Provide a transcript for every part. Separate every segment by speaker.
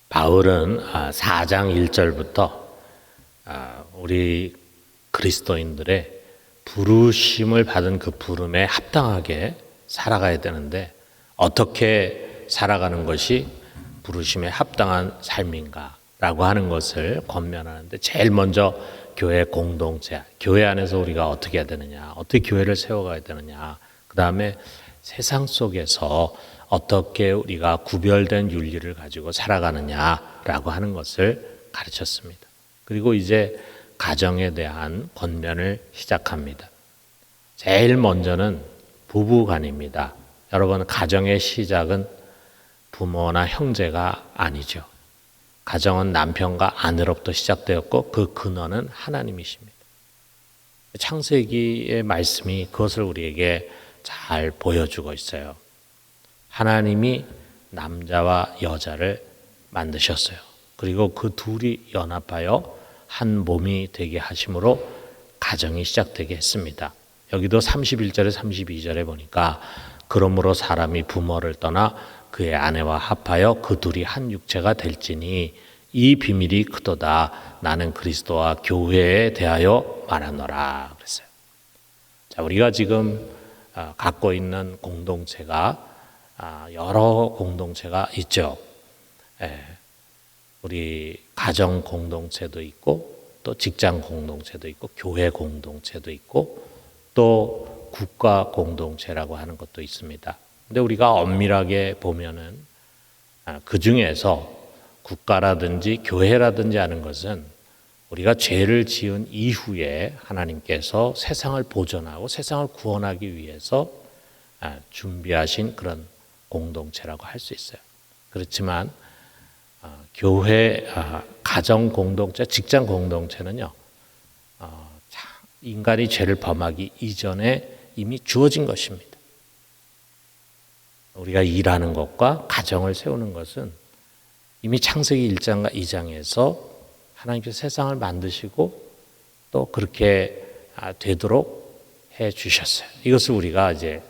Speaker 1: 바울은 4장 1절부터 우리 그리스도인들의 부르심을 받은 그 부름에 합당하게 살아가야 되는데 어떻게 살아가는 것이 부르심에 합당한 삶인가라고 하는 것을 권면하는데 제일 먼저 교회 공동체, 교회 안에서 우리가 어떻게 해야 되느냐, 어떻게 교회를 세워가야 되느냐, 그 다음에 세상 속에서 어떻게 우리가 구별된 윤리를 가지고 살아가느냐라고 하는 것을 가르쳤습니다. 그리고 이제 가정에 대한 권면을 시작합니다. 제일 먼저는 부부간입니다. 여러분, 가정의 시작은 부모나 형제가 아니죠. 가정은 남편과 아내로부터 시작되었고 그 근원은 하나님이십니다. 창세기의 말씀이 그것을 우리에게 잘 보여주고 있어요. 하나님이 남자와 여자를 만드셨어요. 그리고 그 둘이 연합하여 한 몸이 되게 하심으로 가정이 시작되게 했습니다. 여기도 31절에 32절에 보니까 그러므로 사람이 부모를 떠나 그의 아내와 합하여 그 둘이 한 육체가 될지니 이 비밀이 크도다. 나는 그리스도와 교회에 대하여 말하노라 그랬어요. 자, 우리가 지금 갖고 있는 공동체가 여러 공동체가 있죠. 우리 가정 공동체도 있고 또 직장 공동체도 있고 교회 공동체도 있고 또 국가 공동체라고 하는 것도 있습니다. 근데 우리가 엄밀하게 보면은 그 중에서 국가라든지 교회라든지 하는 것은 우리가 죄를 지은 이후에 하나님께서 세상을 보존하고 세상을 구원하기 위해서 준비하신 그런 공동체라고 할 수 있어요. 그렇지만 교회, 가정 공동체, 직장 공동체는요, 인간이 죄를 범하기 이전에 이미 주어진 것입니다. 우리가 일하는 것과 가정을 세우는 것은 이미 창세기 1장과 2장에서 하나님께서 세상을 만드시고 또 그렇게 되도록 해 주셨어요. 이것을 우리가 이제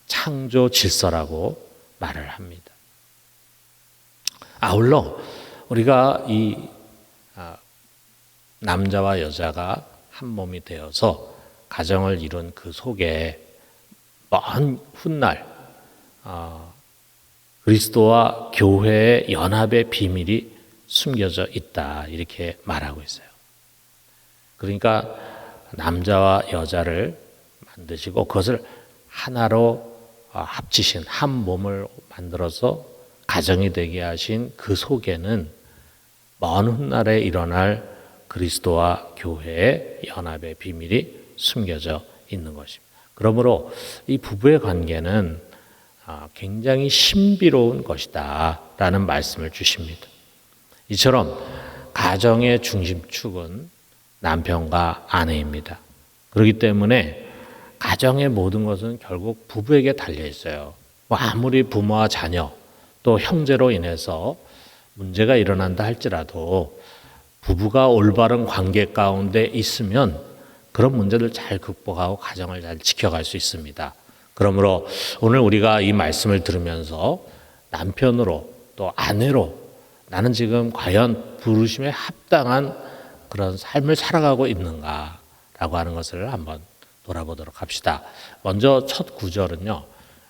Speaker 1: 창조 질서라고 말을 합니다. 아울러 우리가 이 남자와 여자가 한 몸이 되어서 가정을 이룬 그 속에 먼 훗날 그리스도와 교회의 연합의 비밀이 숨겨져 있다 이렇게 말하고 있어요. 그러니까 남자와 여자를 만드시고 그것을 하나로 합치신 한 몸을 만들어서 가정이 되게 하신 그 속에는 먼 훗날에 일어날 그리스도와 교회의 연합의 비밀이 숨겨져 있는 것입니다. 그러므로 이 부부의 관계는 굉장히 신비로운 것이다 라는 말씀을 주십니다. 이처럼 가정의 중심축은 남편과 아내입니다. 그렇기 때문에 가정의 모든 것은 결국 부부에게 달려 있어요. 아무리 부모와 자녀 또 형제로 인해서 문제가 일어난다 할지라도 부부가 올바른 관계 가운데 있으면 그런 문제를 잘 극복하고 가정을 잘 지켜갈 수 있습니다. 그러므로 오늘 우리가 이 말씀을 들으면서 남편으로 또 아내로 나는 지금 과연 부르심에 합당한 그런 삶을 살아가고 있는가라고 하는 것을 한번 돌아보도록 합시다. 먼저 첫 구절은요,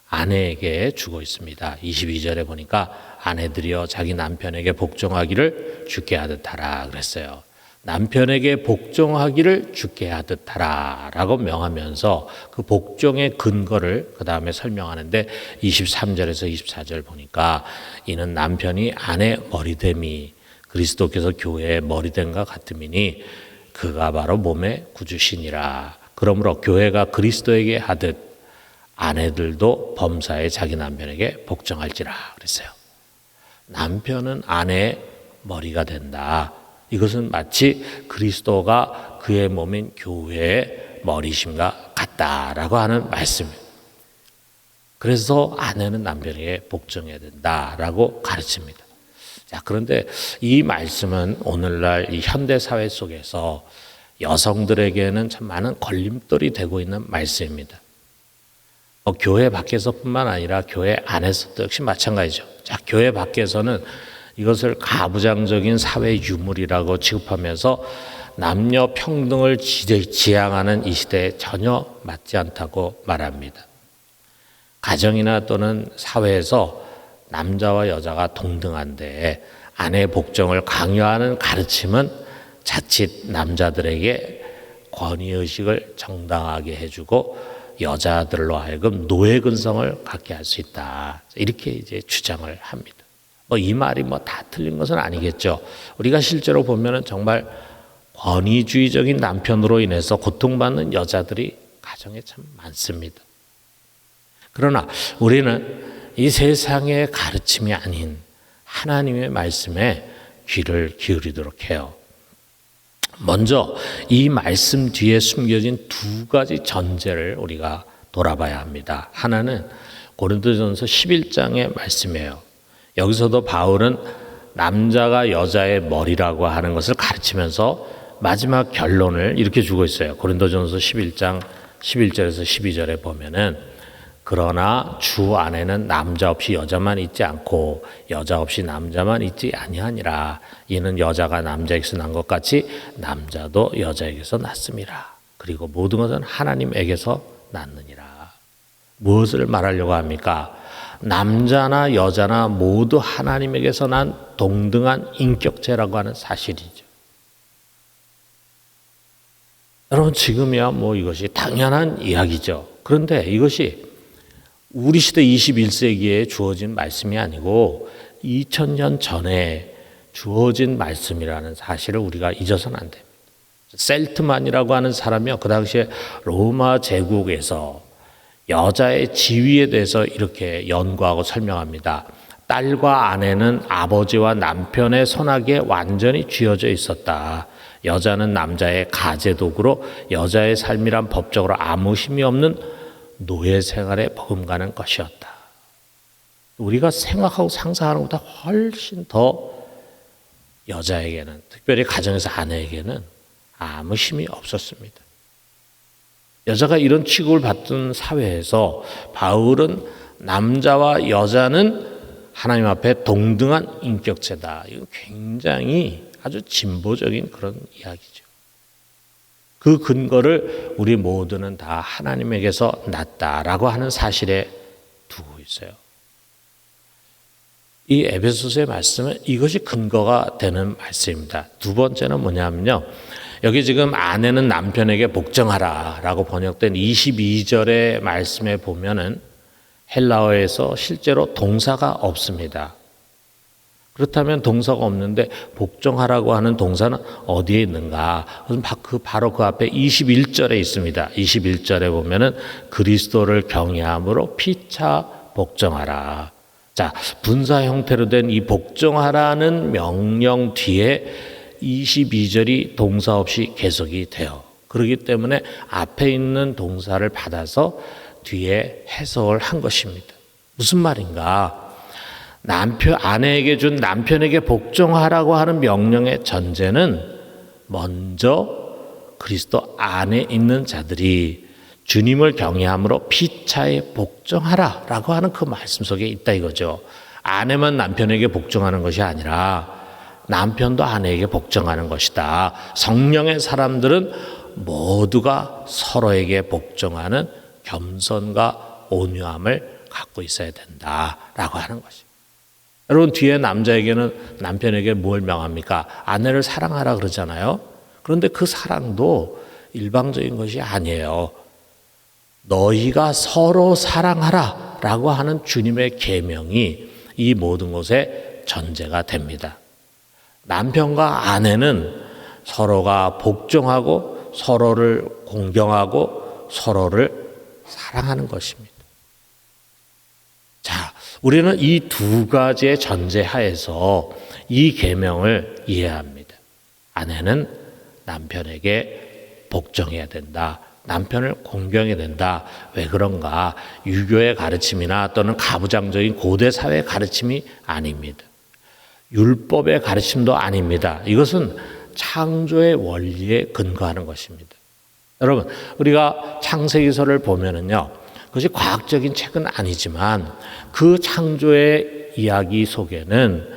Speaker 1: 아내에게 주고 있습니다. 22절에 보니까 아내들이여 자기 남편에게 복종하기를 주께 하듯 하라 그랬어요. 남편에게 복종하기를 주께 하듯 하라 라고 명하면서 그 복종의 근거를 그 다음에 설명하는데 23절에서 24절 보니까 이는 남편이 아내 머리됨이 그리스도께서 교회의 머리됨과 같음이니 그가 바로 몸의 구주시니라. 그러므로 교회가 그리스도에게 하듯 아내들도 범사에 자기 남편에게 복종할지라 그랬어요. 남편은 아내의 머리가 된다. 이것은 마치 그리스도가 그의 몸인 교회의 머리심과 같다라고 하는 말씀이에요. 그래서 아내는 남편에게 복종해야 된다라고 가르칩니다. 자, 그런데 이 말씀은 오늘날 이 현대 사회 속에서 여성들에게는 참 많은 걸림돌이 되고 있는 말씀입니다. 교회 밖에서뿐만 아니라 교회 안에서도 역시 마찬가지죠. 자, 교회 밖에서는 이것을 가부장적인 사회 유물이라고 취급하면서 남녀 평등을 지향하는 이 시대에 전혀 맞지 않다고 말합니다. 가정이나 또는 사회에서 남자와 여자가 동등한데 아내의 복종을 강요하는 가르침은 자칫 남자들에게 권위의식을 정당하게 해주고 여자들로 하여금 노예 근성을 갖게 할 수 있다. 이렇게 이제 주장을 합니다. 이 말이 다 틀린 것은 아니겠죠. 우리가 실제로 보면은 정말 권위주의적인 남편으로 인해서 고통받는 여자들이 가정에 참 많습니다. 그러나 우리는 이 세상의 가르침이 아닌 하나님의 말씀에 귀를 기울이도록 해요. 먼저 이 말씀 뒤에 숨겨진 두 가지 전제를 우리가 돌아봐야 합니다. 하나는 고린도전서 11장의 말씀이에요. 여기서도 바울은 남자가 여자의 머리라고 하는 것을 가르치면서 마지막 결론을 이렇게 주고 있어요. 고린도전서 11장 11절에서 12절에 보면은 그러나 주 안에는 남자 없이 여자만 있지 않고 여자 없이 남자만 있지 아니하니라. 이는 여자가 남자에게서 난 것 같이 남자도 여자에게서 났음이라. 그리고 모든 것은 하나님에게서 났느니라. 무엇을 말하려고 합니까? 남자나 여자나 모두 하나님에게서 난 동등한 인격체라고 하는 사실이죠. 여러분 지금이야 이것이 당연한 이야기죠. 그런데 이것이 우리 시대 21세기에 주어진 말씀이 아니고 2000년 전에 주어진 말씀이라는 사실을 우리가 잊어서는 안 됩니다. 셀트만이라고 하는 사람이요, 그 당시에 로마 제국에서 여자의 지위에 대해서 이렇게 연구하고 설명합니다. 딸과 아내는 아버지와 남편의 손아귀에 완전히 쥐어져 있었다. 여자는 남자의 가제도구로 여자의 삶이란 법적으로 아무 힘이 없는 노예 생활에 버금가는 것이었다. 우리가 생각하고 상상하는 것보다 훨씬 더 여자에게는, 특별히 가정에서 아내에게는 아무 힘이 없었습니다. 여자가 이런 취급을 받던 사회에서 바울은 남자와 여자는 하나님 앞에 동등한 인격체다. 이건 굉장히 아주 진보적인 그런 이야기죠. 그 근거를 우리 모두는 다 하나님에게서 났다라고 하는 사실에 두고 있어요. 이 에베소서의 말씀은 이것이 근거가 되는 말씀입니다. 두 번째는 뭐냐면요. 여기 지금 아내는 남편에게 복종하라 라고 번역된 22절의 말씀에 보면은 헬라어에서 실제로 동사가 없습니다. 그렇다면 동사가 없는데 복종하라고 하는 동사는 어디에 있는가? 바로 그 앞에 21절에 있습니다. 21절에 보면은 그리스도를 경외함으로 피차 복종하라. 자, 분사 형태로 된 이 복종하라는 명령 뒤에 22절이 동사 없이 계속이 돼요. 그렇기 때문에 앞에 있는 동사를 받아서 뒤에 해석을 한 것입니다. 무슨 말인가? 아내에게 준 남편에게 복종하라고 하는 명령의 전제는 먼저 그리스도 안에 있는 자들이 주님을 경외함으로 피차에 복종하라라고 하는 그 말씀 속에 있다 이거죠. 아내만 남편에게 복종하는 것이 아니라 남편도 아내에게 복종하는 것이다. 성령의 사람들은 모두가 서로에게 복종하는 겸손과 온유함을 갖고 있어야 된다라고 하는 것입니다. 여러분 뒤에 남자에게는 남편에게 뭘 명합니까? 아내를 사랑하라 그러잖아요. 그런데 그 사랑도 일방적인 것이 아니에요. 너희가 서로 사랑하라 라고 하는 주님의 계명이 이 모든 것의 전제가 됩니다. 남편과 아내는 서로가 복종하고 서로를 공경하고 서로를 사랑하는 것입니다. 자, 우리는 이 두 가지의 전제 하에서 이 계명을 이해합니다. 아내는 남편에게 복종해야 된다. 남편을 공경해야 된다. 왜 그런가? 유교의 가르침이나 또는 가부장적인 고대 사회의 가르침이 아닙니다. 율법의 가르침도 아닙니다. 이것은 창조의 원리에 근거하는 것입니다. 여러분, 우리가 창세기서를 보면은요, 그것이 과학적인 책은 아니지만 그 창조의 이야기 속에는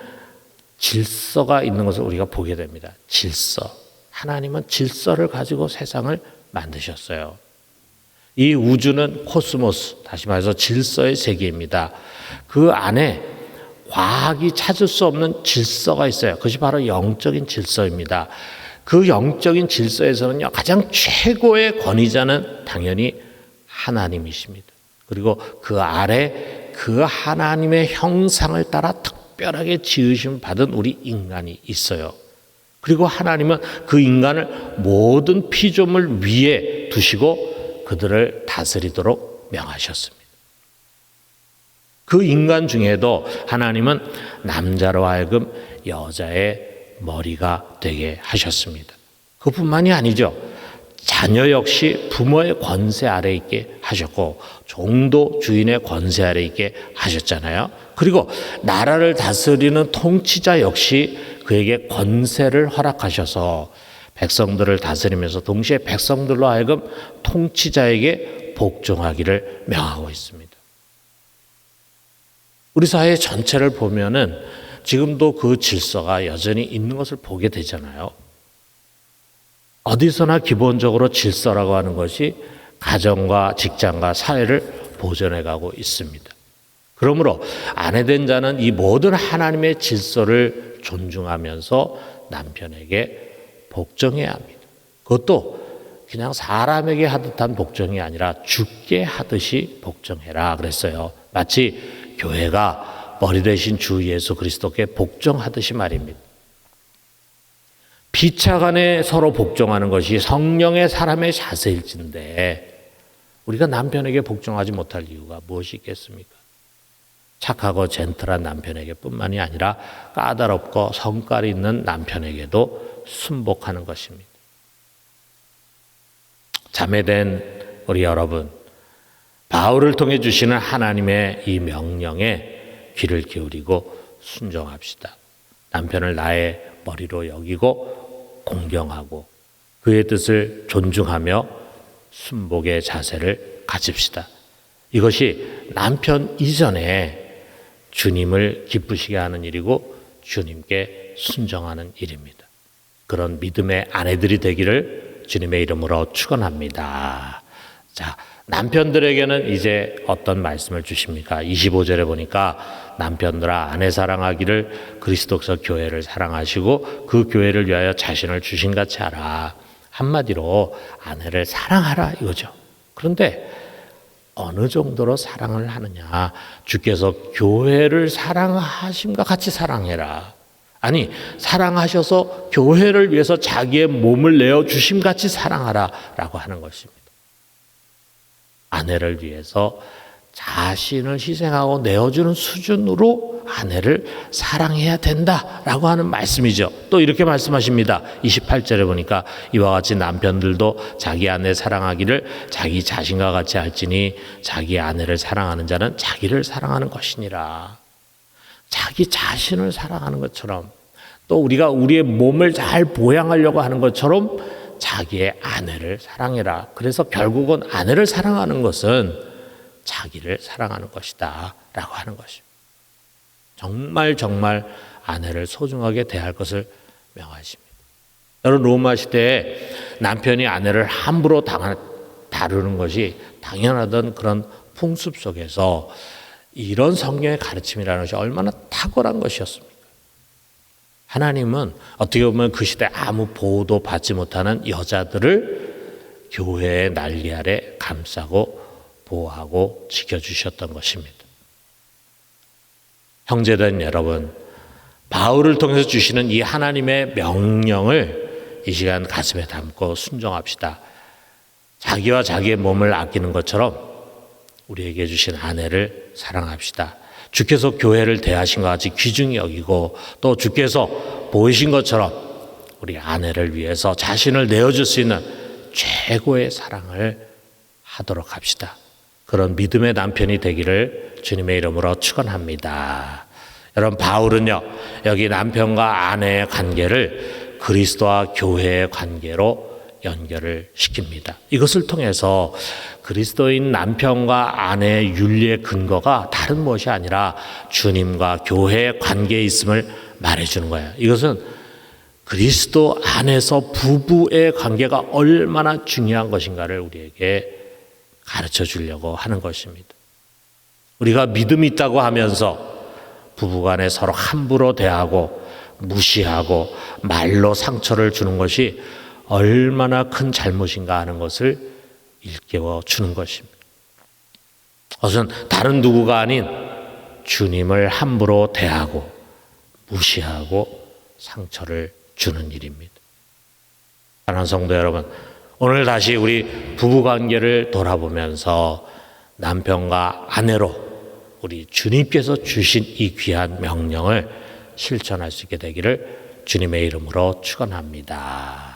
Speaker 1: 질서가 있는 것을 우리가 보게 됩니다. 질서. 하나님은 질서를 가지고 세상을 만드셨어요. 이 우주는 코스모스, 다시 말해서 질서의 세계입니다. 그 안에 과학이 찾을 수 없는 질서가 있어요. 그것이 바로 영적인 질서입니다. 그 영적인 질서에서는요, 가장 최고의 권위자는 당연히 하나님이십니다. 그리고 그 아래 그 하나님의 형상을 따라 특별하게 지으심 받은 우리 인간이 있어요. 그리고 하나님은 그 인간을 모든 피조물 위에 두시고 그들을 다스리도록 명하셨습니다. 그 인간 중에도 하나님은 남자로 하여금 여자의 머리가 되게 하셨습니다. 그뿐만이 아니죠. 자녀 역시 부모의 권세 아래 있게 하셨고 종도 주인의 권세 아래 있게 하셨잖아요. 그리고 나라를 다스리는 통치자 역시 그에게 권세를 허락하셔서 백성들을 다스리면서 동시에 백성들로 하여금 통치자에게 복종하기를 명하고 있습니다. 우리 사회 전체를 보면은 지금도 그 질서가 여전히 있는 것을 보게 되잖아요. 어디서나 기본적으로 질서라고 하는 것이 가정과 직장과 사회를 보존해 가고 있습니다. 그러므로 아내된 자는 이 모든 하나님의 질서를 존중하면서 남편에게 복종해야 합니다. 그것도 그냥 사람에게 하듯한 복종이 아니라 주께 하듯이 복종해라 그랬어요. 마치 교회가 머리 대신 주 예수 그리스도께 복종하듯이 말입니다. 피차간에 서로 복종하는 것이 성령의 사람의 자세일진데 우리가 남편에게 복종하지 못할 이유가 무엇이 있겠습니까? 착하고 젠틀한 남편에게 뿐만이 아니라 까다롭고 성깔 있는 남편에게도 순복하는 것입니다. 자매된 우리 여러분, 바울을 통해 주시는 하나님의 이 명령에 귀를 기울이고 순종합시다. 남편을 나의 머리로 여기고 공경하고 그의 뜻을 존중하며 순복의 자세를 가집시다. 이것이 남편 이전에 주님을 기쁘시게 하는 일이고 주님께 순종하는 일입니다. 그런 믿음의 아내들이 되기를 주님의 이름으로 축원합니다. 자, 남편들에게는 이제 어떤 말씀을 주십니까? 25절에 보니까 남편들아 아내 사랑하기를 그리스도께서 교회를 사랑하시고 그 교회를 위하여 자신을 주신같이 하라. 한마디로 아내를 사랑하라 이거죠. 그런데 어느 정도로 사랑을 하느냐? 주께서 교회를 사랑하심과 같이 사랑해라. 아니, 사랑하셔서 교회를 위해서 자기의 몸을 내어주심 같이 사랑하라 라고 하는 것입니다. 아내를 위해서 자신을 희생하고 내어주는 수준으로 아내를 사랑해야 된다라고 하는 말씀이죠. 또 이렇게 말씀하십니다. 28절에 보니까 이와 같이 남편들도 자기 아내 사랑하기를 자기 자신과 같이 할지니 자기 아내를 사랑하는 자는 자기를 사랑하는 것이니라. 자기 자신을 사랑하는 것처럼 또 우리가 우리의 몸을 잘 보양하려고 하는 것처럼 자기의 아내를 사랑해라. 그래서 결국은 아내를 사랑하는 것은 자기를 사랑하는 것이다 라고 하는 것입니다. 정말 아내를 소중하게 대할 것을 명하십니다. 여러분, 로마 시대에 남편이 아내를 함부로 다루는 것이 당연하던 그런 풍습 속에서 이런 성경의 가르침이라는 것이 얼마나 탁월한 것이었습니까? 하나님은 어떻게 보면 그 시대 아무 보호도 받지 못하는 여자들을 교회의 날개 아래 감싸고 보호하고 지켜주셨던 것입니다. 형제된 여러분, 바울을 통해서 주시는 이 하나님의 명령을 이 시간 가슴에 담고 순종합시다. 자기와 자기의 몸을 아끼는 것처럼 우리에게 주신 아내를 사랑합시다. 주께서 교회를 대하신 것 같이 귀중히 여기고 또 주께서 보이신 것처럼 우리 아내를 위해서 자신을 내어줄 수 있는 최고의 사랑을 하도록 합시다. 그런 믿음의 남편이 되기를 주님의 이름으로 축원합니다. 여러분, 바울은요 여기 남편과 아내의 관계를 그리스도와 교회의 관계로 연결을 시킵니다. 이것을 통해서 그리스도인 남편과 아내의 윤리의 근거가 다른 무엇이 아니라 주님과 교회의 관계에 있음을 말해주는 거예요. 이것은 그리스도 안에서 부부의 관계가 얼마나 중요한 것인가를 우리에게 가르쳐 주려고 하는 것입니다. 우리가 믿음이 있다고 하면서 부부간에 서로 함부로 대하고 무시하고 말로 상처를 주는 것이 얼마나 큰 잘못인가 하는 것을 일깨워 주는 것입니다. 그것은 다른 누구가 아닌 주님을 함부로 대하고 무시하고 상처를 주는 일입니다. 사랑하는 성도 여러분, 오늘 다시 우리 부부관계를 돌아보면서 남편과 아내로 우리 주님께서 주신 이 귀한 명령을 실천할 수 있게 되기를 주님의 이름으로 축원합니다.